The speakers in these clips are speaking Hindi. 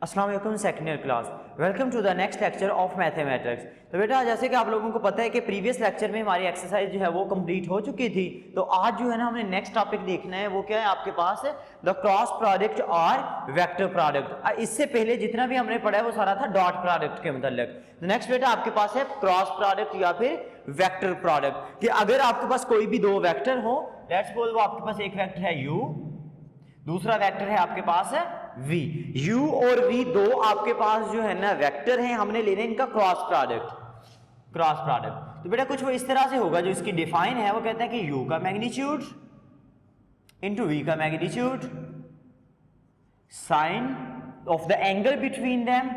अस्सलाम वालेकुम second year class, welcome to the next lecture of mathematics. तो बेटा जैसे कि आप लोगों को पता है कि प्रीवियस लेक्चर में हमारी एक्सरसाइज जो है वो कंप्लीट हो चुकी थी। तो आज जो है ना हमने नेक्स्ट टॉपिक देखना है, वो क्या है आपके पास द क्रॉस प्रोडक्ट और वेक्टर प्रोडक्ट। इससे पहले जितना भी हमने पढ़ा है वो सारा था डॉट प्रोडक्ट के मतलब। तो नेक्स्ट बेटा आपके पास है क्रॉस प्रोडक्ट या फिर वेक्टर प्रोडक्ट, कि अगर आपके पास कोई भी दो वेक्टर हो, लेट्स सपोज वो आपके पास एक वेक्टर है u, दूसरा वेक्टर है आपके पास है v। u और v दो आपके पास जो है ना वेक्टर हैं, हमने लेने इनका क्रॉस प्रोडक्ट। तो बेटा कुछ वो इस तरह से होगा, जो इसकी डिफाइन है वो कहता है कि u का मैग्नीट्यूड इंटू v का magnitude sine of the angle between them.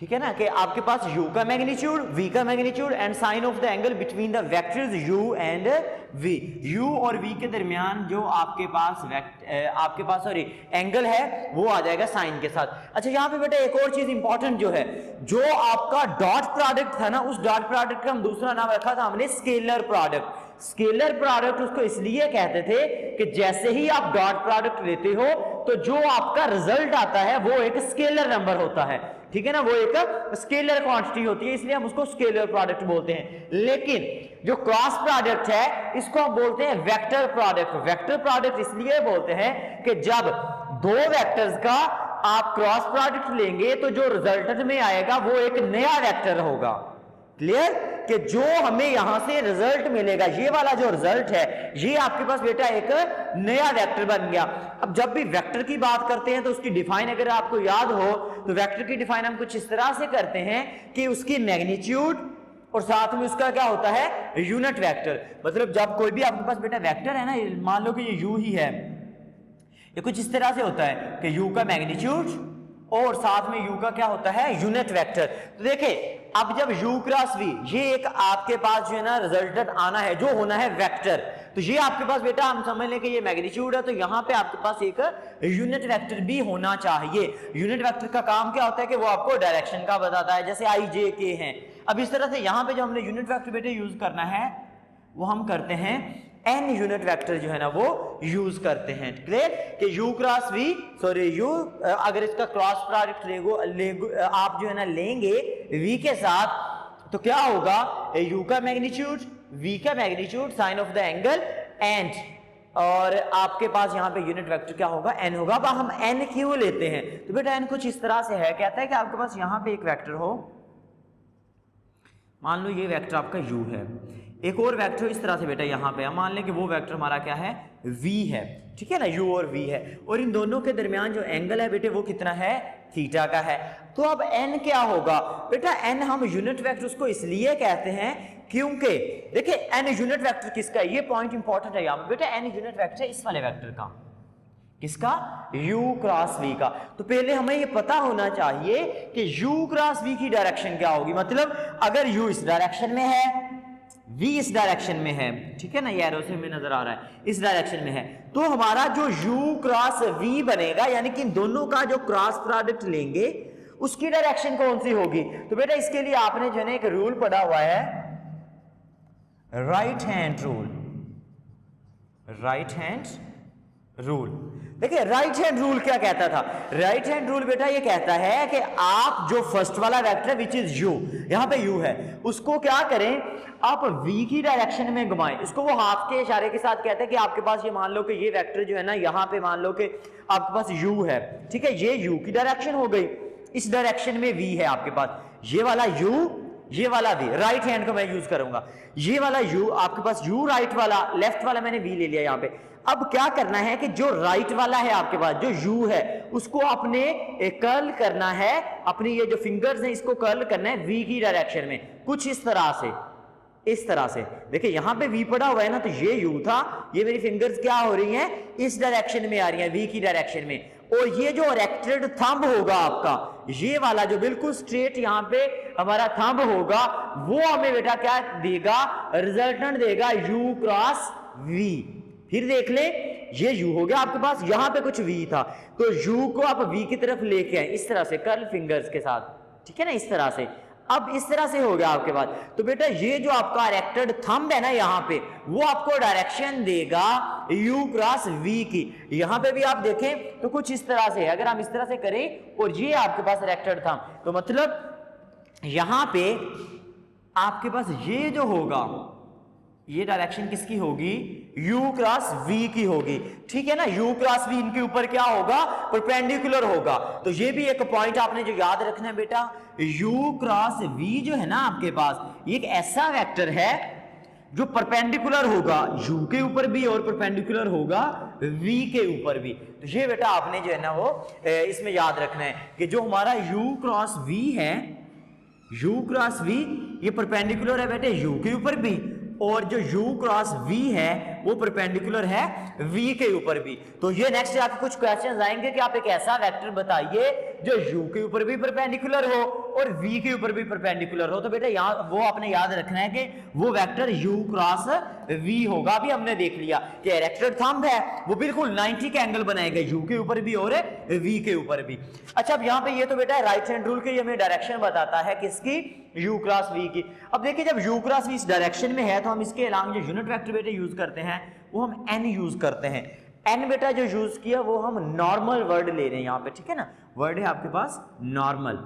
ठीक है ना, कि आपके पास u का मैग्नीट्यूड, v का magnitude and sine of the angle between the vectors u and v। u और v के दरमियान जो आपके पास सॉरी एंगल है वो आ जाएगा साइन के साथ। अच्छा यहाँ पे बेटा एक और चीज इंपॉर्टेंट जो है, जो आपका डॉट प्रोडक्ट था ना, उस डॉट प्रोडक्ट का हम दूसरा नाम रखा था हमने स्केलर प्रोडक्ट। स्केलर प्रोडक्ट उसको इसलिए कहते थे कि जैसे ही आप डॉट प्रोडक्ट लेते हो तो जो आपका रिजल्ट आता है वो एक स्केलर नंबर होता है। ठीक है ना, वो एक स्केलर क्वांटिटी होती है, इसलिए हम उसको स्केलर प्रोडक्ट बोलते हैं। लेकिन जो क्रॉस प्रोडक्ट है इसको हम बोलते हैं वेक्टर प्रोडक्ट। वेक्टर प्रोडक्ट इसलिए बोलते हैं कि जब दो वेक्टर्स का आप क्रॉस प्रोडक्ट लेंगे तो जो रिजल्टेंट में आएगा वो एक नया वेक्टर होगा। क्लियर, कि जो हमें यहां से रिजल्ट मिलेगा, ये वाला जो रिजल्ट है ये आपके पास बेटा एक नया वेक्टर बन गया। अब जब भी वेक्टर की बात करते हैं तो उसकी डिफाइन अगर आपको याद हो तो वेक्टर की डिफाइन हम कुछ इस तरह से करते हैं कि उसकी मैग्नीट्यूड और साथ में उसका क्या होता है यूनिट वेक्टर। मतलब जब कोई भी आपके पास बेटा वेक्टर है ना, मान लो कि ये u ही है, ये कुछ इस तरह से होता है कि u का मैग्नीट्यूड और साथ में u का क्या होता है यूनिट वेक्टर। तो देखिए अब जब u क्रॉस v, ये एक आपके पास जो है ना रिजल्टेंट आना है जो होना है वेक्टर। तो ये आपके पास बेटा हम समझ लें कि ये मैग्नीट्यूड है, तो यहाँ पे आपके पास एक यूनिट वेक्टर भी होना चाहिए। यूनिट वेक्टर का काम क्या होता है कि वो आपको डायरेक्शन का बताता है, जैसे i j k है। अब इस तरह से यहाँ पे जो हमने यूनिट वेक्टर बेटे यूज करना है वो हम करते हैं n यूनिट वेक्टर जो है ना वो यूज करते हैं। क्लियर, कि u cross v, sorry u अगर इसका क्रॉस प्रोडक्ट आप जो है ना लेंगे v के साथ तो क्या होगा, u का मैग्नीट्यूड, v का magnitude, sine of the angle and, और आपके पास यहाँ पे यूनिट वेक्टर क्या होगा n होगा। अब हम n क्यों लेते हैं, तो बेटा n कुछ इस तरह से है, कहता है कि आपके पास यहाँ पे एक वेक्टर हो, मान लो ये वेक्टर आपका u है, एक और वेक्टर इस तरह से बेटा यहाँ पे मान लें कि वो वेक्टर हमारा क्या है v है। ठीक है ना, u और v है, और इन दोनों के दरमियान जो एंगल है बेटे वो कितना है थीटा का है। तो अब n क्या होगा बेटा, n हम यूनिट वेक्टर उसको इसलिए कहते हैं क्योंकि देखिए n यूनिट वेक्टर किसका है, ये पॉइंट इंपॉर्टेंट है यहाँ पे बेटा। n यूनिट वेक्टर है इस वाले वेक्टर का, किसका, u क्रॉस v का। तो पहले हमें ये पता होना चाहिए कि u क्रॉस v की डायरेक्शन क्या होगी। मतलब अगर u इस डायरेक्शन में है, v इस डायरेक्शन में है, ठीक है ना, ये एरो से हमें नजर आ रहा है इस डायरेक्शन में है, तो हमारा जो u क्रॉस v बनेगा, यानी कि इन दोनों का जो क्रॉस प्रोडक्ट लेंगे उसकी डायरेक्शन कौन सी होगी। तो बेटा इसके लिए आपने जो है एक रूल पढ़ा हुआ है, right hand rule. Right hand rule, देखिए राइट हैंड रूल क्या कहता था। राइट हैंड रूल बेटा ये कहता है कि आप जो फर्स्ट वाला वेक्टर है विच इज u, यहां पे u है, उसको क्या करें, आप v की डायरेक्शन में घुमाएं। इसको वो हाथ के इशारे के साथ कहते हैं कि आपके पास ये मान लो कि ये वेक्टर जो है ना यहाँ पे मान लो कि आपके पास u है, ठीक है, ये u की डायरेक्शन हो गई, इस डायरेक्शन में v है आपके पास, ये वाला u, ये वाला v, राइट हैंड को मैं यूज करूंगा, ये वाला u आपके पास u राइट वाला, लेफ्ट वाला मैंने v ले लिया यहाँ पे। अब क्या करना है कि जो राइट वाला है आपके पास जो u है उसको आपने कर्ल करना है, अपनी ये जो फिंगर्स हैं इसको कर्ल करना है v की डायरेक्शन में, कुछ इस तरह से, इस तरह से। देखिए यहाँ पे v पड़ा हुआ है ना, तो ये u था, ये मेरी फिंगर्स क्या हो रही हैं इस डायरेक्शन में आ रही हैं v की डायरेक्शन में, और ये जो रेक्टेड थंब होगा आपका, ये वाला जो बिल्कुल स्ट्रेट यहाँ पे हमारा थंब होगा, वो हमें बेटा क्या देगा, रिजल्टेंट देगा u क्रॉस v। फिर देख ले ये u हो गया आपके पास, यहां पे कुछ v था, तो u को आप v की तरफ लेके आए इस तरह से कर्ल फिंगर्स के साथ, ठीक है ना, इस तरह से। अब इस तरह से हो गया आपके पास। तो बेटा ये जो आपका रेक्टेड थंब है ना यहाँ पे, वो आपको डायरेक्शन देगा u क्रॉस v की। यहाँ पे भी आप देखें तो कुछ इस तरह से है, अगर हम इस तरह से करें और ये आपके पास रेक्टेड थंब, तो मतलब यहाँ पे आपके पास ये जो होगा, ये डायरेक्शन किसकी होगी, u क्रॉस v की होगी, ठीक है ना। u क्रॉस v इनके ऊपर क्या होगा, परपेंडिकुलर होगा। तो ये भी एक पॉइंट आपने जो याद रखना है बेटा, u क्रॉस v जो है ना आपके पास, ये एक ऐसा वेक्टर है जो परपेंडिकुलर होगा u के ऊपर भी और परपेंडिकुलर होगा v के ऊपर भी। तो ये बेटा आपने जो है ना वो इसमें याद रखना है कि जो हमारा u क्रॉस v है, u क्रॉस v ये परपेंडिकुलर है बेटे u के ऊपर भी, और जो u क्रॉस v है वो परपेंडिकुलर है v के ऊपर भी। तो ये नेक्स्ट आपके कुछ क्वेश्चंस आएंगे कि आप एक ऐसा वेक्टर बताइए जो u के ऊपर भी परपेंडिकुलर हो और v के ऊपर भी परपेंडिकुलर हो। तो बेटा यहाँ वो आपने याद रखना है कि वो वेक्टर u क्रॉस v होगा। अभी हमने देख लिया कि रेक्टेड थंब है वो बिल्कुल 90 का एंगल बनाएगा u के ऊपर भी और v के ऊपर भी। अच्छा, अब यहाँ पे ये तो बेटा राइट हैंड रूल के हमें डायरेक्शन बताता है किसकी, u क्रॉस v की। अब देखिए जब u क्रॉस v इस डायरेक्शन में है तो हम इसके अलावा जो यूनिट वेक्टर बेटा यूज करते हैं वो हम n यूज करते हैं। n बेटा जो यूज किया वो हम नॉर्मल वर्ड ले रहे हैं यहाँ पे, ठीक है ना। वर्ड है आपके पास नॉर्मल,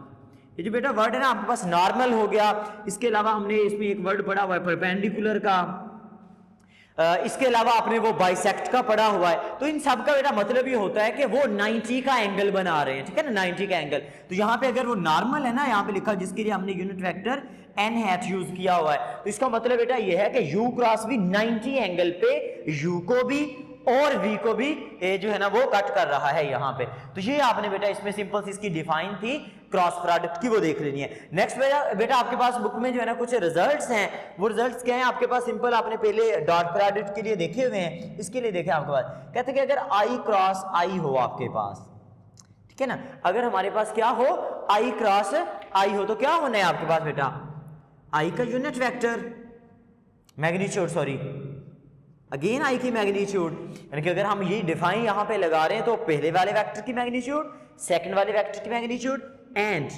ये जो बेटा वर्ड है ना आपके पास नॉर्मल हो गया। इसके अलावा हमने इसमें एक वर्ड पढ़ा हुआ है परपेंडिकुलर का, इसके अलावा आपने वो बाइसेक्ट का पढ़ा हुआ है। तो इन सब का बेटा मतलब ये होता है कि वो 90 का एंगल बना रहे हैं, ठीक है ना, 90 का एंगल। तो यहाँ पे अगर वो नॉर्मल है ना, यहाँ पे लिखा जिसके लिए हमने unit vector n hat use किया हुआ है, तो इसका मतलब बेटा ये है कि u क्रॉस v 90 एंगल पे u को भी और v को भी जो है ना वो कट कर रहा है यहाँ पे। तो ये आपने बेटा इसमें सिंपल सी इसकी डिफाइन थी क्रॉस प्रोडक्ट की, वो देख लेनी है। नेक्स्ट बेटा आपके पास बुक में जो है ना कुछ रिजल्ट्स हैं, वो रिजल्ट्स क्या हैं आपके पास, सिंपल आपने पहले डॉट प्रोडक्ट के लिए देखे हुए हैं, इसके लिए देखे आपके पास। कहते हैं कि अगर i क्रॉस i हो आपके पास, ठीक है ना, अगर हमारे पास क्या हो, i क्रॉस i हो, तो क्या होना है आपके पास बेटा, i का unit vector magnitude, sorry again i की मैग्नीट्यूड, यानी कि अगर हम ये डिफाइन यहां पे लगा रहे हैं तो पहले वाले वेक्टर की मैग्नीट्यूड, सेकंड वाले वेक्टर की magnitude and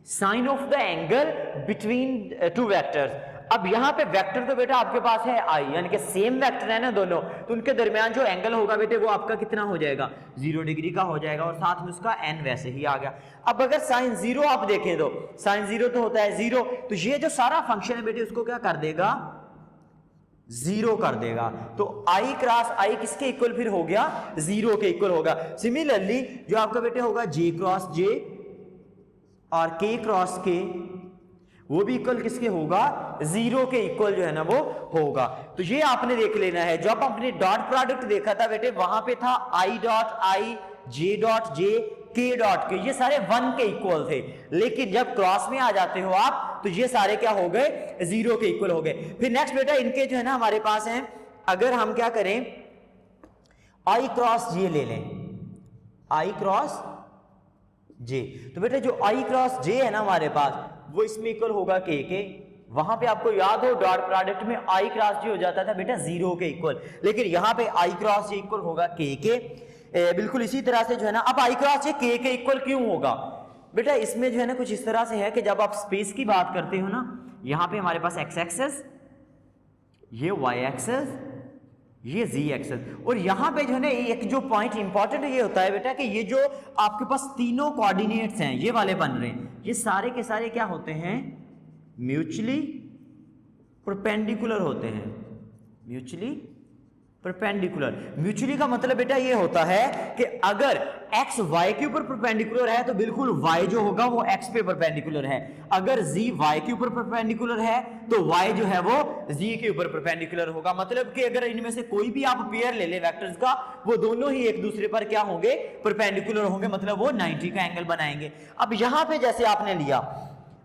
sine of the angle between two vectors. अब यहां पे वेक्टर तो बेटा आपके पास है i, यानी कि सेम वेक्टर है ना दोनों, तो उनके दरमियान जो एंगल होगा बेटे वो आपका कितना हो जाएगा, 0 डिग्री का हो जाएगा, और साथ में उसका n वैसे ही आ गया। अब अगर साइन 0 आप देखें तो साइन 0 तो होता है 0, तो ये जो सारा फंक्शन है बेटे उसको क्या कर देगा, 0 कर देगा। तो i क्रॉस i किसके इक्वल फिर हो गया, 0 के इक्वल होगा। सिमिलरली जो आपका बेटे होगा j क्रॉस j और k क्रॉस k, वो भी इक्वल किसके होगा, 0 के इक्वल जो है ना वो होगा। तो ये आपने देख लेना है। जब आपने डॉट प्रोडक्ट देखा था बेटे वहां पे था i dot i, j dot j, k dot k, ये सारे 1 के इक्वल थे, लेकिन जब क्रॉस में आ जाते हो आप तो ये सारे क्या हो गए, 0 के इक्वल हो गए। फिर नेक्स्ट बेटा इनके जो है ना हमारे पास हैं, अगर हम क्या करें i क्रॉस j ले लें, i क्रॉस j, तो बेटा जो i क्रॉस j है ना हमारे पास वो इसमें इक्वल होगा k के। वहां पे आपको याद हो डॉट प्रोडक्ट में i क्रॉस j हो जाता था बेटा 0 के इक्वल, लेकिन यहां पे i क्रॉस j इक्वल होगा k के। बिल्कुल इसी तरह से जो है ना, अब i क्रॉस j k के इक्वल क्यों होगा बेटा, इसमें जो है ना कुछ इस तरह से है कि जब आप स्पेस की बात करते हो ना, यहाँ पे हमारे पास x एक्सेस, ये y एक्सेस, ये z एक्सेस, और यहाँ पे जो है ना एक जो पॉइंट इंपॉर्टेंट ये होता है बेटा कि ये जो आपके पास तीनों कोऑर्डिनेट्स हैं ये वाले बन रहे हैं, ये सारे के सारे क्या होते हैं, म्यूचुअली परपेंडिकुलर होते हैं। म्यूचुअली परपेंडिकुलर, म्यूचुअली का मतलब बेटा ये होता है कि अगर x y के ऊपर परपेंडिकुलर है तो बिल्कुल y जो होगा वो x पे परपेंडिकुलर है, अगर z y के ऊपर परपेंडिकुलर है तो y जो है वो z के ऊपर परपेंडिकुलर होगा। मतलब कि अगर इनमें से कोई भी आप पेयर ले ले वेक्टर्स का, वो दोनों ही एक दूसरे पर क्या होंगे, परपेंडिकुलर होंगे, मतलब वो 90 का एंगल बनाएंगे। अब यहां पे जैसे आपने लिया,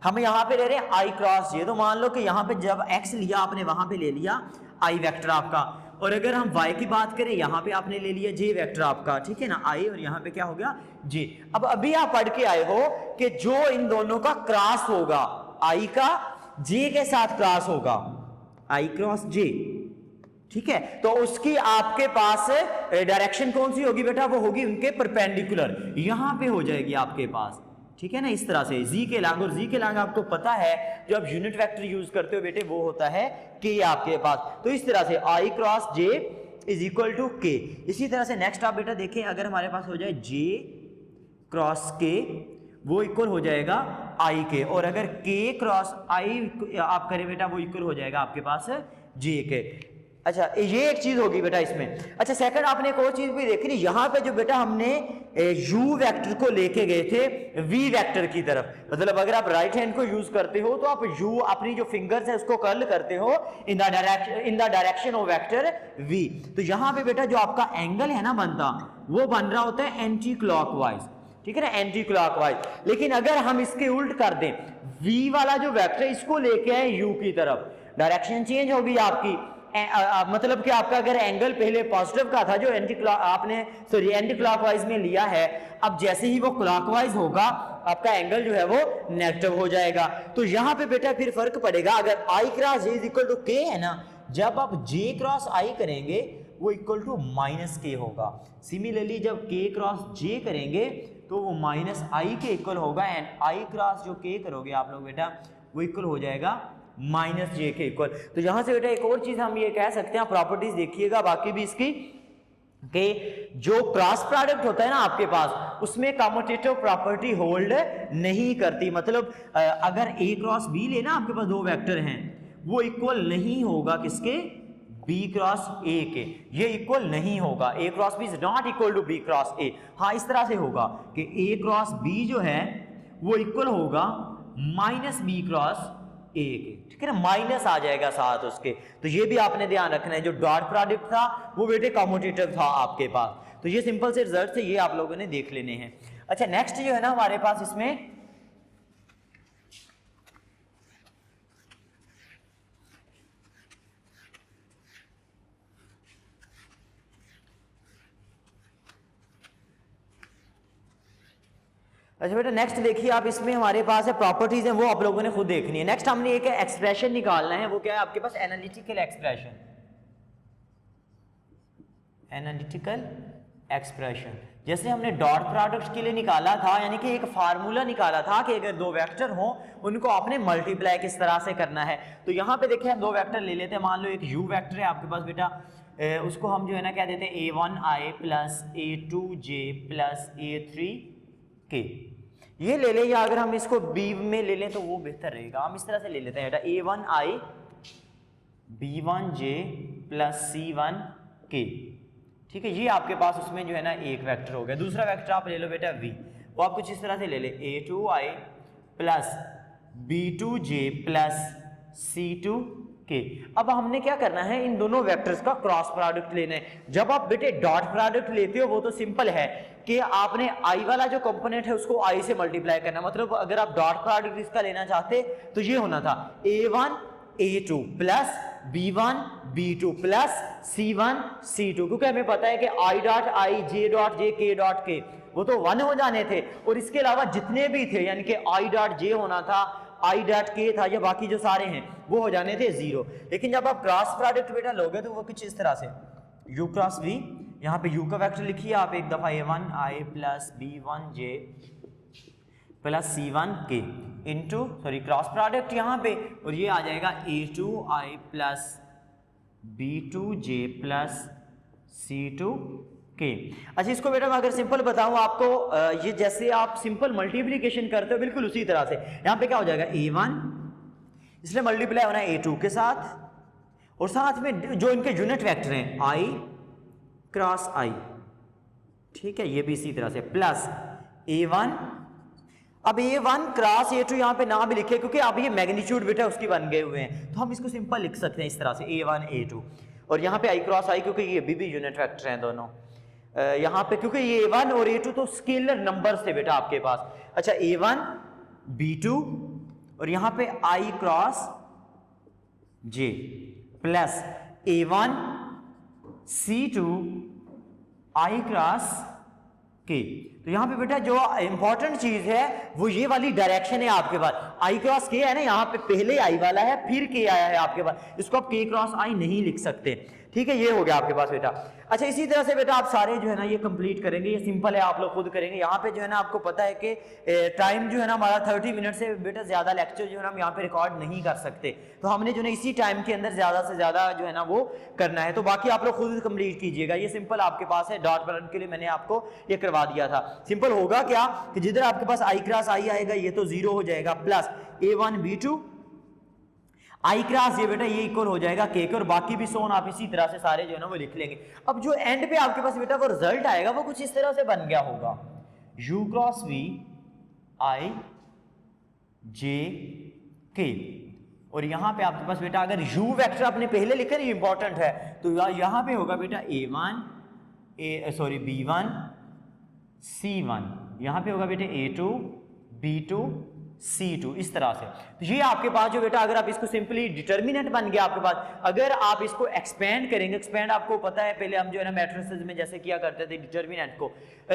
हम यहाँ पे ले रहे हैं i क्रॉस j, तो मान लो कि यहाँ पे जब x लिया आपने वहां पे ले लिया i वेक्टर आपका, और अगर हम y की बात करें यहाँ पे आपने ले लिया j वेक्टर आपका, ठीक है ना, i, और यहाँ पे क्या हो गया j। अब अभी आप पढ़ के आए हो कि जो इन दोनों का क्रॉस होगा, i का j के साथ क्रॉस होगा, i क्रॉस j, ठीक है, तो उसकी आपके पास डायरेक्शन कौन सी होगी बेटा, वो होगी उनके परपेंडिकुलर, यहां पे हो जाएगी आपके पास, ठीक है ना, इस तरह से जी के लॉन्ग, और जी के लॉन्ग आपको पता है जो आप यूनिट वेक्टर यूज करते हो बेटे वो होता है के आपके पास। तो इस तरह से I cross J is equal to K. इसी तरह से नेक्स्ट आप बेटा देखें, अगर हमारे पास हो जाए जे क्रॉस के वो इक्वल हो जाएगा आई के, और अगर के क्रॉस आई आप करें बेटा वो इक्वल हो जाएगा आपके पास जे के। अच्छा ये एक चीज होगी बेटा इसमें। अच्छा सेकंड आपने एक और चीज भी देखी नहीं, यहाँ पे जो बेटा हमने u वेक्टर को लेके गए थे v वेक्टर की तरफ, मतलब अगर आप राइट हैंड को यूज करते हो तो आप u अपनी जो फिंगर्स है उसको कर्ल करते हो in the direction of vector v। तो यहाँ पे बेटा जो आपका एंगल है ना बनता, वो बन रहा होता है एंटी क्लॉकवाइज, ठीक है ना, एंटी क्लॉकवाइज। लेकिन अगर हम इसके उल्ट कर दें, v वाला जो वेक्टर इसको लेके आए u की तरफ, डायरेक्शन चेंज होगी आपकी। मतलब कि आपका अगर एंगल पहले पॉजिटिव का था जो एंटी क्लॉकवाइज में लिया है, अब जैसे ही वो क्लॉकवाइज होगा आपका एंगल जो है वो नेगेटिव हो जाएगा। तो यहां पे बेटा फिर फर्क पड़ेगा, अगर I cross J is equal to K है ना, जब आप जे क्रॉस आई करेंगे वो इक्वल टू माइनस के होगा। सिमिलरली जब के क्रॉस जे करेंगे तो वो माइनस आई के इक्वल होगा, एंड आई क्रॉस जो के करोगे आप लोग बेटा वो इक्वल हो जाएगा माइनस जे के इक्वल। तो यहां से बेटा एक और चीज हम ये कह सकते हैं, प्रॉपर्टीज देखिएगा बाकी भी इसकी, कि जो क्रॉस प्रोडक्ट होता है ना आपके पास उसमें कम्यूटेटिव प्रॉपर्टी होल्ड नहीं करती। मतलब अगर ए क्रॉस बी लेना आपके पास दो वेक्टर हैं, वो इक्वल नहीं होगा किसके, बी क्रॉस ए के, ये इक्वल नहीं होगा। A cross B is not equal to B cross A. हाँ इस तरह से होगा कि ए क्रॉस बी जो है वो इक्वल होगा माइनस बी क्रॉस ए के, ठीक है ना, माइनस आ जाएगा साथ उसके। तो ये भी आपने ध्यान रखना है, जो डॉट प्रोडक्ट था वो बेटे कम्यूटेटिव था आपके पास। तो ये सिंपल से रिजल्ट है, ये आप लोगों ने देख लेने हैं। अच्छा नेक्स्ट जो है ना हमारे पास इसमें अच्छा बेटा नेक्स्ट देखिए आप, इसमें हमारे पास है प्रॉपर्टीज हैं वो आप लोगों ने खुद देखनी है। नेक्स्ट हमने एक एक्सप्रेशन निकालना है, वो क्या है आपके पास, एनालिटिकल एक्सप्रेशन। एनालिटिकल एक्सप्रेशन जैसे हमने डॉट प्रोडक्ट के लिए निकाला था, यानी कि एक फार्मूला निकाला था कि अगर दो वेक्टर हो उनको आपने मल्टीप्लाई किस तरह से करना है। तो यहाँ पे देखिए हम दो वेक्टर ले लेते हैं, मान लो एक u वेक्टर है आपके पास बेटा, उसको हम जो है ना क्या देते हैं, a1i plus a2j plus a3k, ये ले लें, या अगर हम इसको b में ले लें तो वो बेहतर रहेगा। हम इस तरह से ले लेते हैं बेटा, a1i b1j प्लस c1k, ठीक है। ये आपके पास उसमें जो है ना एक वेक्टर हो गया। दूसरा वेक्टर आप ले लो बेटा v, वो आप कुछ इस तरह से ले ले, a2i plus b2j plus c2k। अब हमने क्या करना है, इन दोनों वेक्टर्स का क्रॉस प्रोडक्ट लेना है। जब आप बेटे डॉट प्रोडक्ट लेते हो वो तो सिंपल है कि आपने i वाला जो कंपोनेंट है उसको i से मल्टीप्लाई करना। मतलब अगर आप डॉट प्रोडक्ट इसका लेना चाहते तो ये होना था a1 a2 plus b1 b2 plus c1 c2, क्योंकि हमें पता है कि i dot i j dot j k dot k वो तो 1 हो जाने थे, और इसके अलावा जितने भी थे यानी कि i डॉट j होना था, i डॉट k था, या बाकी जो सारे हैं वो हो जाने थे 0। लेकिन जब आप क्रॉस प्रोडक्ट बेटा लोगे तो वो कुछ इस तरह से, u क्रॉस v, यहाँ पे u का वेक्टर लिखिए आप एक दफा, a1i plus b1j plus c1k into sorry cross product यहाँ पे, और ये आ जाएगा a2i plus b2j plus c2k। अच्छा इसको बेटा मैं अगर सिंपल बताऊं आपको, ये जैसे आप सिंपल मल्टीप्लिकेशन करते हो बिल्कुल उसी तरह से यहाँ पे क्या हो जाएगा, a1 इसलिए मल्टीप्लाई होना है a2 के साथ, और साथ में जो इनके यूनिट वेक्टर हैं i क्रॉस i, ठीक है, ये भी इसी तरह से, प्लस a1। अब a1 क्रॉस a2 यहाँ पे ना भी लिखे क्योंकि अब ये मैग्नीट्यूड बेटा उसकी बन गए हुए हैं, तो हम इसको सिंपल लिख सकते हैं इस तरह से, a1 a2, और यहाँ पे i क्रॉस i क्योंकि ये भी यूनिट वेक्टर हैं दोनों, यहाँ पे क्योंकि ये a1 और a2 तो स्केलर नंबर्स थे बेटा आपके पास। अच्छा a1 b2 और यहाँ पे i cross j plus a1 c2 i cross k। तो यहाँ पे बेटा जो इंपॉर्टेंट चीज है वो ये वाली डायरेक्शन है आपके पास, आई क्रॉस के है ना, यहाँ पे पहले आई वाला है फिर के आया है आपके पास, इसको आप के क्रॉस आई नहीं लिख सकते, ठीक है, ये हो गया आपके पास बेटा। अच्छा इसी तरह से बेटा आप सारे जो है ना ये कंप्लीट करेंगे, ये सिंपल है, आप लोग खुद करेंगे। यहाँ पे जो है ना आपको पता है कि टाइम जो है ना हमारा 30 मिनट से बेटा ज्यादा लेक्चर जो है ना हम यहाँ पे रिकॉर्ड नहीं कर सकते, तो हमने जो है इसी टाइम के अंदर ज्यादा से ज्यादा जो है ना वो करना है, तो बाकी आप लोग खुद कंप्लीट कीजिएगा। ये सिंपल आपके पास है, डॉट प्रोडक्ट के लिए मैंने आपको ये करवा दिया था। सिंपल होगा क्या कि जिधर आपके पास आई क्रॉस आई आएगा ये तो 0 हो जाएगा, प्लस A1 B2 आई क्रॉस ये बेटा ये इक्वल हो जाएगा के के, और बाकी भी सोन आप इसी तरह से सारे जो है ना वो लिख लेंगे। अब जो एंड पे आपके पास बेटा वो रिजल्ट आएगा वो कुछ इस तरह से बन गया होगा, u cross v i j k, और यहां पे आपके पास बेटा अगर u वेक्टर आपने पहले लिखा ना, इंपॉर्टेंट है, तो यहां पे होगा बेटा b1 c1, यहां पे होगा बेटा a2 b2 C2, इस तरह से। तो ये आपके पास जो बेटा अगर आप इसको सिंपली डिटर्मिनेंट बन गया आपके पास, अगर आप इसको एक्सपेंड करेंगे, एक्सपेंड आपको पता है पहले हम जो है ना मैट्रिसेस में जैसे किया करते थे, डिटर्मिनेंट को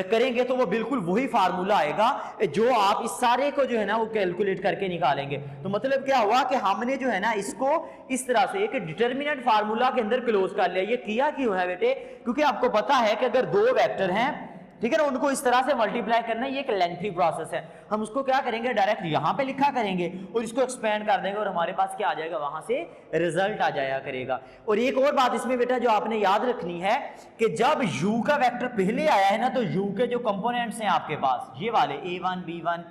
करेंगे तो वो बिल्कुल वही फार्मूला आएगा जो आप इस सारे को जो है ना वो कैलकुलेट करके निकालेंगे। तो मतलब क्या हुआ कि हमने जो है ना इसको इस तरह से एक डिटर्मिनेंट फार्मूला के अंदर क्लोज कर लिया। ये किया क्यों है बेटे, क्योंकि आपको पता है कि अगर दो वेक्टर हैं, ठीक है ना, उनको इस तरह से मल्टीप्लाई करना ये एक लेंथी प्रोसेस है, हम उसको क्या करेंगे डायरेक्ट यहां पे लिखा करेंगे और इसको एक्सपेंड कर देंगे और हमारे पास क्या आ जाएगा, वहां से रिजल्ट आ जाया करेगा। और एक और बात इसमें बेटा जो आपने याद रखनी है कि जब u का वेक्टर पहले आया है ना, तो u के जो कंपोनेंट्स हैं आपके पास ये वाले a1 b1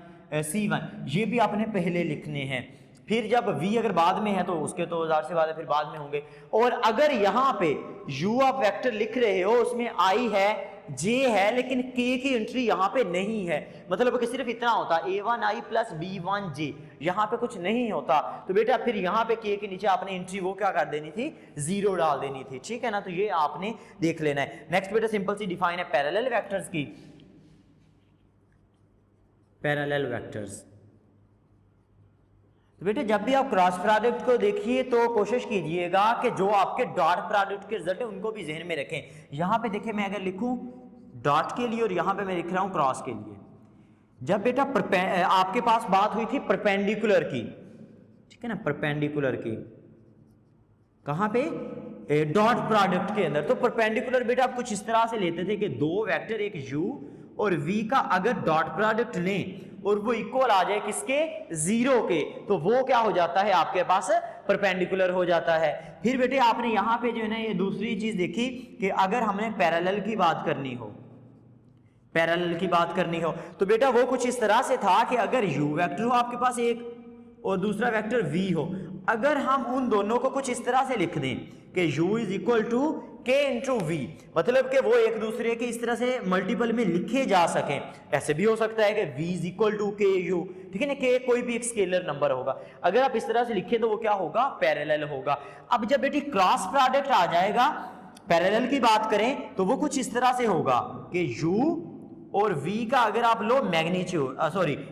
c1 ये भी आपने पहले लिखने हैं, फिर जब v अगर बाद में है तो उसके तो ज़ाहिर सी बात है फिर बाद में होंगे। और अगर यहाँ पे u आप वेक्टर लिख रहे हो उसमें i है j है लेकिन k की एंट्री यहाँ पे नहीं है, मतलब कि सिर्फ इतना होता a1i प्लस b1j, यहाँ पे कुछ नहीं होता, तो बेटा फिर यहाँ पे k के नीचे आपने एंट्री वो क्या कर देनी थी, 0 डाल देनी थी, ठीक है ना। तो ये आपने देख लेना है। नेक्स्ट बेटा सिंपल सी डिफाइन है पैरेलल वेक्टर्स की, पैरेलल वेक्टर्स। तो बेटे जब भी आप क्रॉस प्रोडक्ट को देखिए तो कोशिश कीजिएगा कि जो आपके डॉट प्रोडक्ट के रिजल्ट है उनको भी जहन में रखें। यहां पे देखिए मैं अगर लिखूं डॉट के लिए और यहां पे मैं लिख रहा हूं क्रॉस के लिए, जब बेटा आपके पास बात हुई थी परपेंडिकुलर की, ठीक है ना, परपेंडिकुलर की कहां पे, डॉट प्रोडक्ट के अंदर, तो परपेंडिकुलर बेटा आप कुछ इस तरह से लेते थे कि दो वेक्टर एक u और v का अगर डॉट प्रोडक्ट लें और वो इक्वल आ जाए किसके, 0 के, तो वो क्या हो जाता है आपके पास परपेंडिकुलर हो जाता है। फिर बेटे आपने यहां पे जो है ना ये दूसरी चीज देखी कि अगर हमने पैरेलल की बात करनी हो, पैरेलल की बात करनी हो तो बेटा वो कुछ इस तरह से था कि अगर u वेक्टर हो आपके पास एक और दूसरा वेक्टर v हो, अगर हम उन दोनों को कुछ इस तरह से लिख दें कि u is equal to k into v, मतलब कि वो एक दूसरे के इस तरह से मल्टीपल में लिखे जा सकें। ऐसे भी हो सकता है कि v is equal to k u, ठीक है ना, k कोई भी एक स्केलर नंबर होगा, अगर आप इस तरह से लिखें तो वो क्या होगा, पैरेलल होगा। अब जब बेटी क्रॉस प्रोडक्ट आ जाएगा, पैरेलल की बात करें तो वो कुछ इस तरह से होगा कि u और v का अगर आप लो मैग्नीट्यूड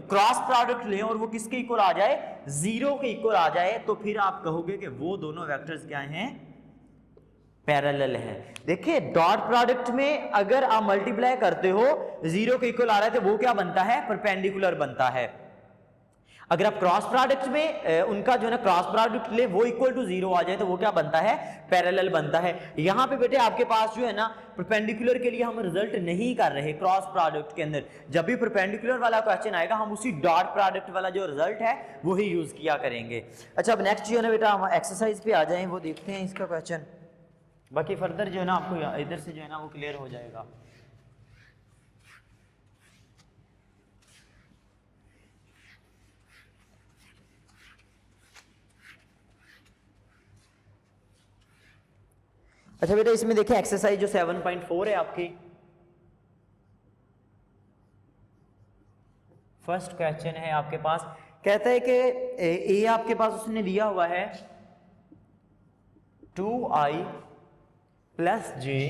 क्रॉस प्रोडक्ट लें और वो किसके इक्वल आ जाए, 0 के इक्वल आ जाए, तो फिर आप कहोगे कि वो दोनों वेक्टर्स क्या हैं, पैरेलल है। देखिए डॉट प्रोडक्ट में अगर आप मल्टीप्लाई करते हो 0 के इक्वल आ रहा है तो वो क्या बनता है, परपेंडिकुलर बनता है। अगर आप क्रॉस प्रोडक्ट में उनका जो है ना क्रॉस प्रोडक्ट ले वो इक्वल टू 0 आ जाए तो वो क्या बनता है, पैरेलल बनता है। यहाँ पे बेटे आपके पास जो है ना परपेंडिकुलर के लिए हम रिजल्ट नहीं कर रहे क्रॉस प्रोडक्ट के अंदर, जब भी परपेंडिकुलर वाला क्वेश्चन आएगा हम उसी डॉट प्रोडक्ट वाला जो रिजल्ट है वही यूज किया करेंगे। अच्छा अब नेक्स्ट जो है ना बेटा हम एक्सरसाइज पे आ जाएं, वो देखते हैं इसका क्वेश्चन, बाकी फर्दर जो है ना आपको इधर से जो है ना वो क्लियर हो जाएगा। अच्छा बेटा इसमें देखिए एक्सरसाइज जो 7.4 है आपकी, फर्स्ट क्वेश्चन है आपके पास, कहता है कि ए आपके पास उसने दिया हुआ है 2i प्लस जे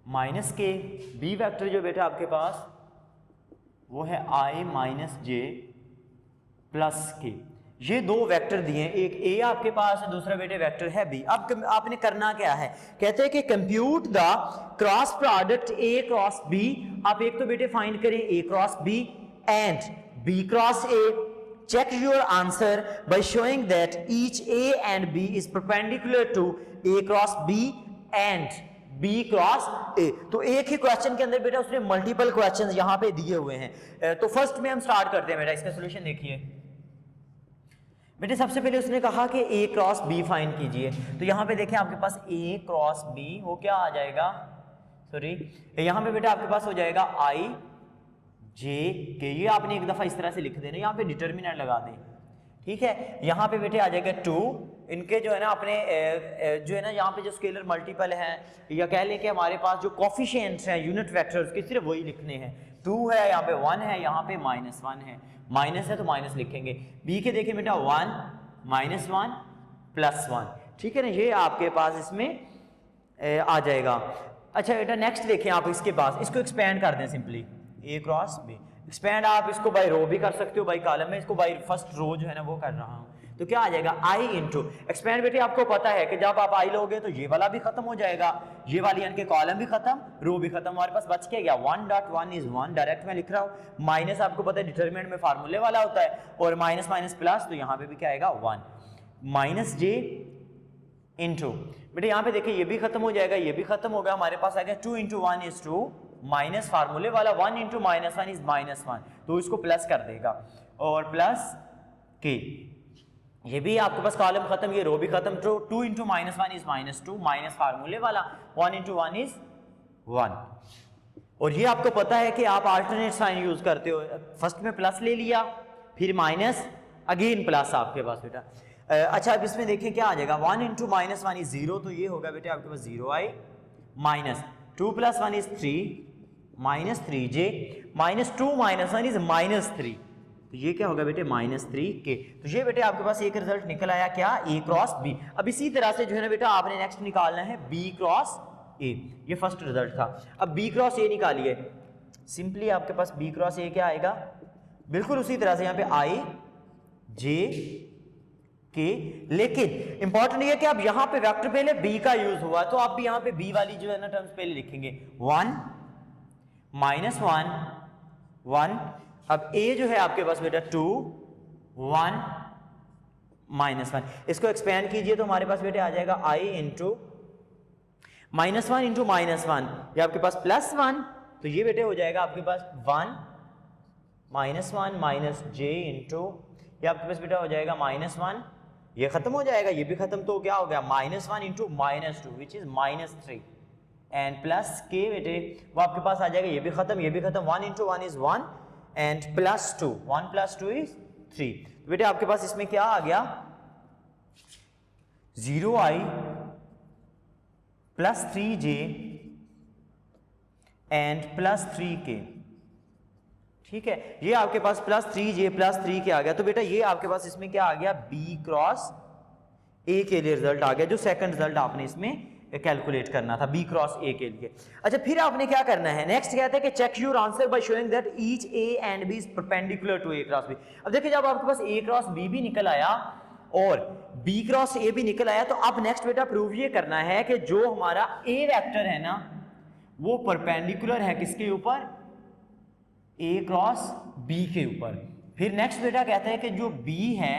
माइनस के, बी वेक्टर जो बेटा आपके पास वो है i माइनस जे प्लस के। ये दो वेक्टर दिए हैं, एक ए आपके पास है, दूसरा बेटे वेक्टर है बी। अब आपने करना क्या है, कहते हैं कि compute the cross product A cross B. आप एक तो बेटे फाइंड करें A cross B and B cross A. check your answer by showing that each a and b is perpendicular to a cross b and b cross a। तो एक ही क्वेश्चन के अंदर बेटा उसने मल्टीपल क्वेश्चंस यहां पे दिए हुए हैं। तो फर्स्ट में हम स्टार्ट करते हैं बेटा, इसका सॉल्यूशन देखिए बेटे। सबसे पहले उसने कहा कि a क्रॉस b फाइंड कीजिए। तो यहां पे देखें आपके पास a क्रॉस b वो क्या आ जाएगा, सॉरी यहां पे बेटा आपके पास हो जाएगा i जे के। ये आपने एक दफा इस तरह से लिख देना, यहाँ पे डिटर्मिनेंट लगा दें, ठीक है। यहाँ पे बेटे आ जाएगा 2, इनके जो है ना अपने जो है ना यहाँ पे जो स्केलर मल्टीपल है, या कह लें कि हमारे पास जो कोफिशिएंट्स हैं यूनिट वेक्टर्स के सिर्फ वही लिखने हैं। 2 है, यहाँ पे 1 है, यहाँ पे -1 है, माइनस है तो माइनस लिखेंगे। बी के देखें बेटा 1 -1 +1, ठीक है ना, ये आपके पास इसमें आ जाएगा। अच्छा बेटा नेक्स्ट देखें आप इसके पास, इसको एक्सपेंड कर दें सिंपली ए क्रॉस बी। एक्सपेंड आप इसको बाय रो भी कर सकते हो, बाय कॉलम में, इसको बाय फर्स्ट रो जो है ना वो कर रहा हूं। तो क्या आ जाएगा आई इंटू एक्सपेंड। बेटे आपको पता है कि जब आप आई लोगे तो ये वाला भी खत्म हो जाएगा, ये वाली यानी कि कॉलम भी खत्म, रो भी खत्म। हमारे पास बच के गया 1.1 इज 1, डायरेक्ट में लिख रहा हूं। माइनस आपको पता है डिटरमिनेंट में फार्मूले वाला होता है, और माइनस माइनस प्लस, तो यहाँ पे भी क्या आएगा 1 माइनस जे इंटू। बेटे यहाँ पे देखिए ये भी खत्म हो जाएगा, ये भी खत्म हो गया। हमारे पास आ गया 2 × 1 = 2, माइनस फार्मूले वाला 1 × -1 इज -1, तो इसको प्लस कर देगा, और प्लस के। ये भी आपके पास कॉलम खत्म, ये रो भी खत्म। तो 2 × -1 इज -2, माइनस फार्मूले वाला 1 × 1 इज 1। और ये आपको पता है कि आप अल्टरनेट साइन यूज करते हो, फर्स्ट में प्लस ले लिया, फिर माइनस, अगेन प्लस आपके पास बेटा। अच्छा अब इसमें देखें क्या आ जाएगा, 1 × -1 इज 0, तो ये होगा बेटे आपके पास 0i minus 2 + 1 is 3 -3j -2 - 1 is -3, तो ये क्या होगा बेटे -3k। तो ये बेटे आपके पास एक रिजल्ट निकल आया क्या, a क्रॉस b। अब इसी तरह से जो है ना बेटा आपने नेक्स्ट निकालना है b क्रॉस a, ये फर्स्ट रिजल्ट था। अब b क्रॉस a निकालिए, सिंपली आपके पास b क्रॉस a क्या आएगा, बिल्कुल उसी तरह से यहाँ पे i j k। लेकिन इंपॉर्टेंट ये कि अब यहाँ पे वेक्टर पहले b का यूज हुआ, तो आप भी यहाँ पे b वाली जो है ना टर्म्स पहले लिखेंगे, 1 -1 1। अब a जो है आपके पास बेटा 2 1 -1, इसको एक्सपेंड कीजिए तो हमारे पास बेटे आ जाएगा i इंटू -1 × -1, ये आपके पास +1, तो ये बेटे हो जाएगा आपके पास 1 -1 माइनस j इंटू, ये आपके पास बेटा हो जाएगा -1, ये खत्म हो जाएगा, ये भी खत्म, तो क्या हो गया -1 × -2 विच इज -3, एंड प्लस के बेटे वो आपके पास आ जाएगा, ये भी खत्म, ये भी खत्म। 1 × 1 इज 1 एंड +2, 1 + 2 इज 3। तो बेटे आपके पास इसमें क्या आ गया, 0i + 3j एंड +3k, ठीक है। ये आपके पास +3j + 3k आ गया। तो बेटा ये आपके पास इसमें क्या आ गया, b क्रॉस a के लिए रिजल्ट आ गया, जो सेकंड रिजल्ट आपने इसमें कैलकुलेट करना था b क्रॉस a के लिए। अच्छा फिर आपने क्या करना है, नेक्स्ट कहता है कि check your answer by showing that each a and b is perpendicular to a cross b। अब देखिए जब आपके पास a क्रॉस b भी निकल आया और b क्रॉस a भी निकल आया, तो अब नेक्स्ट बेटा प्रूव ये करना है कि जो हमारा a वेक्टर है ना वो परपेंडिकुलर है किसके ऊपर, a क्रॉस b के ऊपर। फिर नेक्स्ट बेटा कहता है कि जो b है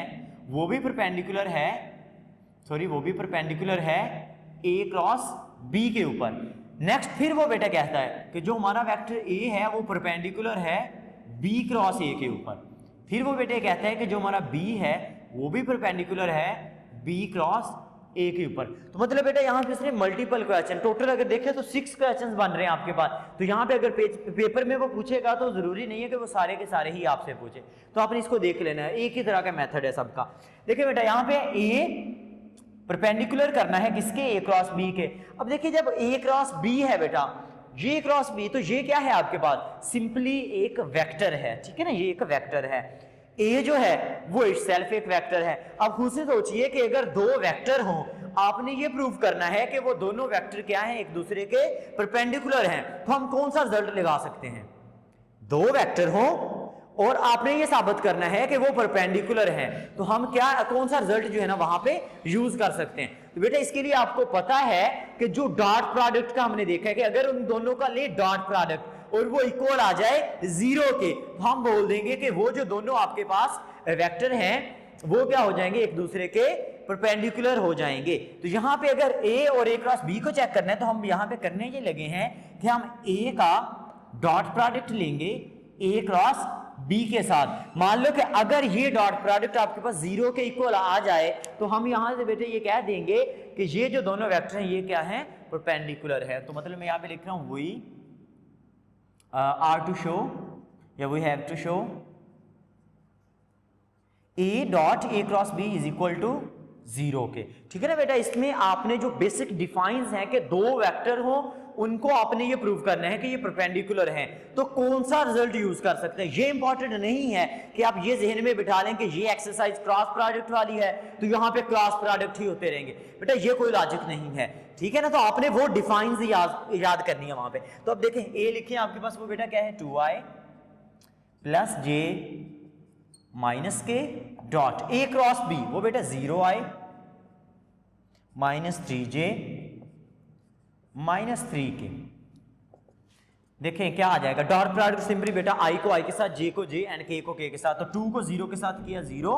वो भी परपेंडिकुलर है, सॉरी वो भी परपेंडिकुलर है a क्रॉस b के ऊपर। नेक्स्ट फिर वो बेटा कहता है कि जो हमारा वेक्टर a है वो परपेंडिकुलर है b क्रॉस a के ऊपर। फिर वो बेटे कहता है कि जो हमारा b है वो भी परपेंडिकुलर है b क्रॉस a के ऊपर। तो मतलब बेटा यहाँ पे इसने मल्टीपल क्वेश्चन, टोटल अगर देखें तो 6 क्वेश्चंस बन रहे हैं आपके पास। तो यहाँ पे अगर पेपर में वो पूछेगा तो जरूरी नहीं है कि वो सारे के सारे ही आपसे पूछे, तो आपने इसको देख लेना है, एक ही तरह का मेथड है सबका। देखिए बेटा यहाँ पे a परपेंडिकुलर करना है किसके, a क्रॉस b के। अब देखिए जब a क्रॉस b है बेटा, ये क्रॉस b, तो ये क्या है आपके पास, सिंपली एक वेक्टर है, ठीक है ना, ये एक वेक्टर है। a जो है वो इटसेल्फ एक वेक्टर है। अब खुद से सोचिए कि अगर दो वेक्टर हों, आपने ये प्रूव करना है कि वो दोनों वेक्टर क्या हैं, एक दूसरे के परपेंडिकुलर हैं, तो हम कौन सा रिजल्ट लगा सकते हैं, दो वेक्टर हों और आपने ये साबित करना है कि वो परपेंडिकुलर हैं। तो हम क्या कौन सा रिजल्ट जो है ना वहां पे यूज कर सकते हैं। तो बेटा इसके लिए आपको पता है कि जो डॉट प्रोडक्ट का हमने देखा है कि अगर उन दोनों का ले डॉट प्रोडक्ट और वो इक्वल आ जाए 0 के, तो हम बोल देंगे कि वो जो दोनों आपके पास वेक्टर हैं वो क्या हो जाएंगे, एक दूसरे के परपेंडिकुलर हो जाएंगे। तो यहां पे अगर ए और ए क्रॉस बी को चेक करना है तो हम यहां पे करने ये लगे हैं कि हम ए का डॉट प्रोडक्ट लेंगे ए क्रॉस बी के साथ। मान लो कि अगर ये डॉट प्रोडक्ट आपके पास 0 के इक्वल आ जाए तो हम यहां से बेटे ये कह देंगे कि ये जो दोनों वेक्टर हैं ये क्या है, परपेंडिकुलर है। तो मतलब मैं यहां पे लिख रहा हूं वी आर टू शो या we have to show a dot a cross B is equal to 0 के। ठीक है ना बेटा, इसमें आपने जो बेसिक डिफाइंस हैं कि दो वेक्टर हो उनको आपने ये प्रूव करना है कि ये परपेंडिकुलर हैं। तो कौन सा रिजल्ट यूज कर सकते हैं ये इंपॉर्टेंट नहीं है कि आप ये जहन में बिठा लें कि ये एक्सरसाइज क्रॉस प्रोडक्ट वाली है तो यहां पे क्रॉस प्रोडक्ट ही होते रहेंगे। बेटा ये कोई लॉजिक नहीं है, ठीक है ना। तो आपने वो डिफाइंस याद करनी है वहां पे। तो अब देखें ए लिखे आपके पास, वो बेटा क्या है 2i प्लस जे माइनस के डॉट ए क्रॉस बी, वो बेटा 0i माइनस 3j माइनस 3 के। देखें क्या आ जाएगा, डॉट प्रोडक्ट सिंपली बेटा i को i के साथ, j को j एंड k को k के साथ। तो 2 को 0 के साथ किया 0,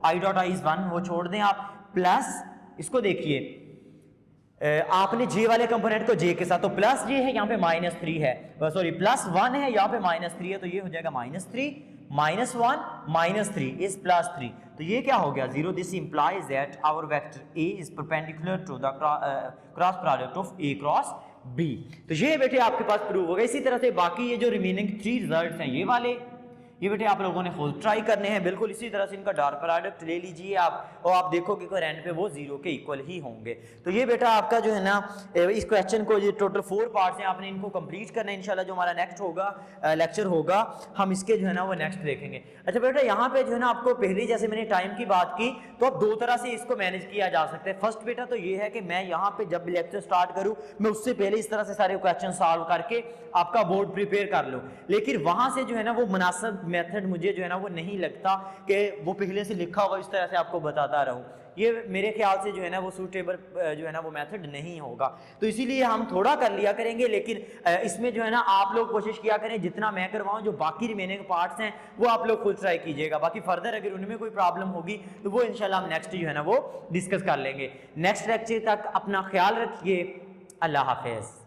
i डॉट i इज 1, वो छोड़ दें आप, प्लस इसको देखिए आपने j वाले कंपोनेंट को j के साथ, तो प्लस j है यहाँ पे माइनस 3 है, सॉरी प्लस 1 है यहाँ पे माइनस 3 है, तो ये हो जाएगा minus 3 minus 1 minus 3 is plus 3। तो ये क्या हो गया 0। This implies that our vector a is perpendicular to the cross product of a cross b। तो ये बेटे आपके पास प्रूव हो गया। इसी तरह से बाकी ये जो रिमेनिंग 3 रिजल्ट्स हैं ये वाले, ये बेटे आप लोगों ने खुद ट्राई करने हैं। बिल्कुल इसी तरह से इनका डॉट प्रोडक्ट ले लीजिए आप और आप देखोगे कि एंड पे वो 0 के इक्वल ही होंगे। तो ये बेटा आपका जो है ना इस क्वेश्चन को, ये टोटल 4 पार्ट्स हैं, आपने इनको कंप्लीट करना है। इंशाल्लाह जो हमारा नेक्स्ट होगा लेक्चर होगा हम इसके जो है ना वो नेक्स्ट देखेंगे। अच्छा बेटा यहाँ पे जो है ना आपको पहले जैसे मैंने टाइम की बात की तो अब 2 तरह से इसको मैनेज किया जा सकता है। फर्स्ट बेटा तो ये है कि मैं यहाँ पे जब लेक्चर स्टार्ट करूँ मैं उससे पहले इस तरह से सारे क्वेश्चन सॉल्व करके आपका बोर्ड प्रिपेयर कर लूँ, लेकिन वहां से जो है ना वो मुनासिब मेथड मुझे जो है ना वो नहीं लगता कि वो पहले से लिखा होगा इस तरह से आपको बताता रहूं। ये मेरे ख्याल से जो है ना वो सूटेबल जो है ना वो मेथड नहीं होगा। तो इसीलिए हम थोड़ा कर लिया करेंगे, लेकिन इसमें जो है ना आप लोग कोशिश किया करें जितना मैं करवाऊं, जो बाकी रिमेनिंग पार्ट्स हैं वो आप लोग खुद ट्राई कीजिएगा। बाकी फर्दर अगर उनमें कोई प्रॉब्लम होगी तो वो इंशाल्लाह हम नेक्स्ट जो है ना वो डिस्कस कर लेंगे। नेक्स्ट लेक्चर तक अपना ख्याल रखिए। अल्लाह हाफिज।